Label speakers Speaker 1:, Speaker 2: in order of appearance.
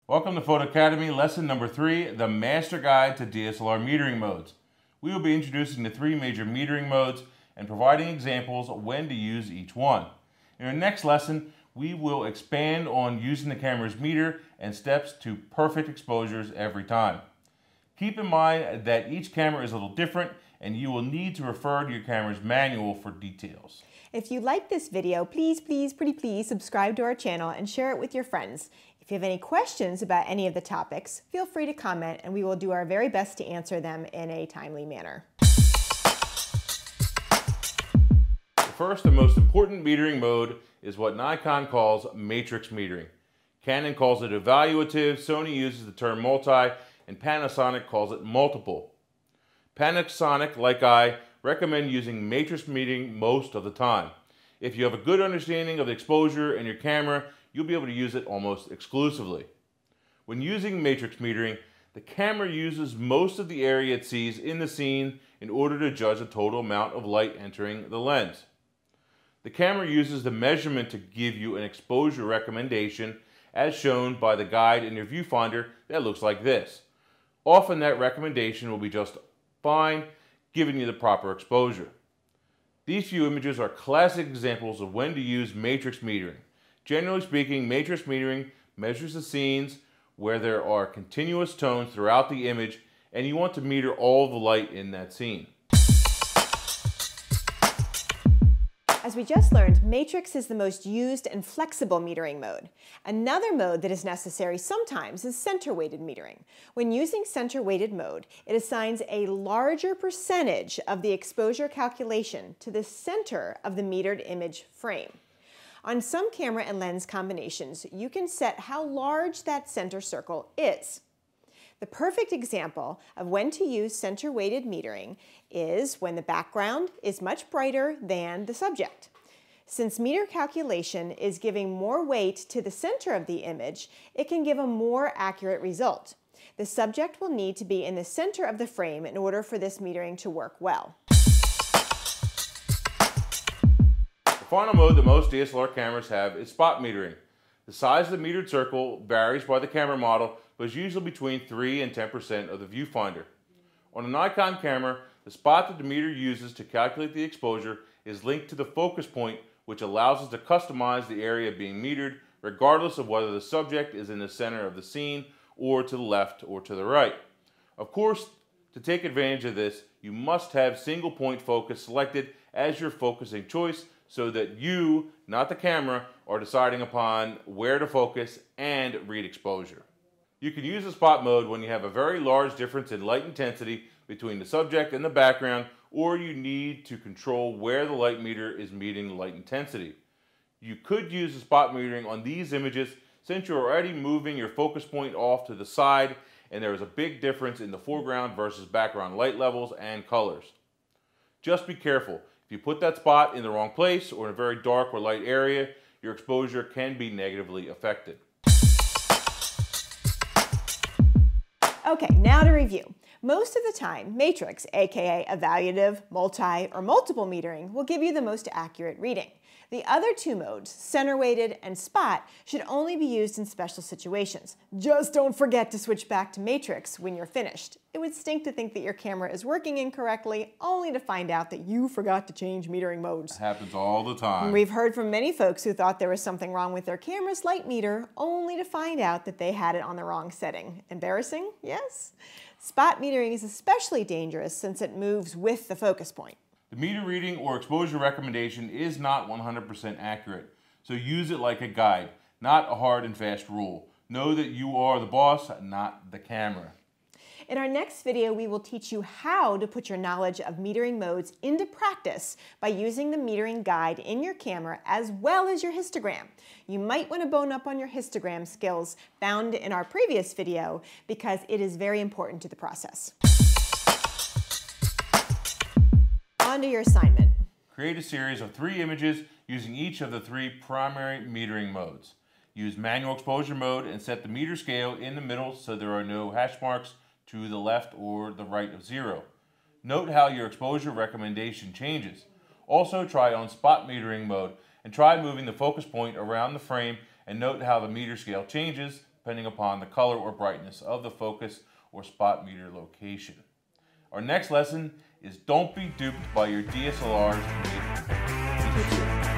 Speaker 1: Welcome to PHOTOCADEMY lesson number 3, the Master Guide to DSLR Metering Modes. We will be introducing the 3 major metering modes and providing examples of when to use each one. In our next lesson, we will expand on using the camera's meter and steps to perfect exposures every time. Keep in mind that each camera is a little different and you will need to refer to your camera's manual for details.
Speaker 2: If you like this video, please subscribe to our channel and share it with your friends. If you have any questions about any of the topics, feel free to comment and we will do our very best to answer them in a timely manner.
Speaker 1: The first and most important metering mode is what Nikon calls matrix metering. Canon calls it evaluative, Sony uses the term multi, and Panasonic calls it multiple. Panasonic, like I, recommend using matrix metering most of the time. If you have a good understanding of the exposure in your camera, you'll be able to use it almost exclusively. When using matrix metering, the camera uses most of the area it sees in the scene in order to judge the total amount of light entering the lens. The camera uses the measurement to give you an exposure recommendation as shown by the guide in your viewfinder that looks like this. Often that recommendation will be just fine, giving you the proper exposure. These few images are classic examples of when to use matrix metering. Generally speaking, matrix metering measures the scenes where there are continuous tones throughout the image and you want to meter all the light in that scene.
Speaker 2: As we just learned, matrix is the most used and flexible metering mode. Another mode that is necessary sometimes is center-weighted metering. When using center-weighted mode, it assigns a larger percentage of the exposure calculation to the center of the metered image frame. On some camera and lens combinations, you can set how large that center circle is. The perfect example of when to use center-weighted metering is when the background is much brighter than the subject. Since meter calculation is giving more weight to the center of the image, it can give a more accurate result. The subject will need to be in the center of the frame in order for this metering to work well.
Speaker 1: The final mode that most DSLR cameras have is spot metering. The size of the metered circle varies by the camera model, but is usually between 3 and 10% of the viewfinder. On a Nikon camera, the spot that the meter uses to calculate the exposure is linked to the focus point, which allows us to customize the area being metered, regardless of whether the subject is in the center of the scene or to the left or to the right. Of course, to take advantage of this, you must have single point focus selected as your focusing choice so that you, not the camera, are deciding upon where to focus and read exposure. You can use the spot mode when you have a very large difference in light intensity between the subject and the background, or you need to control where the light meter is meeting the light intensity. You could use the spot metering on these images since you're already moving your focus point off to the side and there is a big difference in the foreground versus background light levels and colors. Just be careful. If you put that spot in the wrong place or in a very dark or light area, your exposure can be negatively affected.
Speaker 2: Okay, now to review. Most of the time, matrix, aka evaluative, multi, or multiple metering, will give you the most accurate reading. The other 2 modes, center-weighted and spot, should only be used in special situations. Just don't forget to switch back to matrix when you're finished. It would stink to think that your camera is working incorrectly, only to find out that you forgot to change metering modes.
Speaker 1: It happens all the time.
Speaker 2: We've heard from many folks who thought there was something wrong with their camera's light meter, only to find out that they had it on the wrong setting. Embarrassing? Yes? Spot metering is especially dangerous since it moves with the focus point.
Speaker 1: The meter reading or exposure recommendation is not 100% accurate, so use it like a guide, not a hard and fast rule. Know that you are the boss, not the camera.
Speaker 2: In our next video, we will teach you how to put your knowledge of metering modes into practice by using the metering guide in your camera as well as your histogram. You might want to bone up on your histogram skills found in our previous video because it is very important to the process. On to your assignment.
Speaker 1: Create a series of 3 images using each of the 3 primary metering modes. Use manual exposure mode and set the meter scale in the middle so there are no hash marks to the left or the right of 0. Note how your exposure recommendation changes. Also try on spot metering mode and try moving the focus point around the frame and note how the meter scale changes depending upon the color or brightness of the focus or spot meter location. Our next lesson is don't be duped by your DSLR's meter.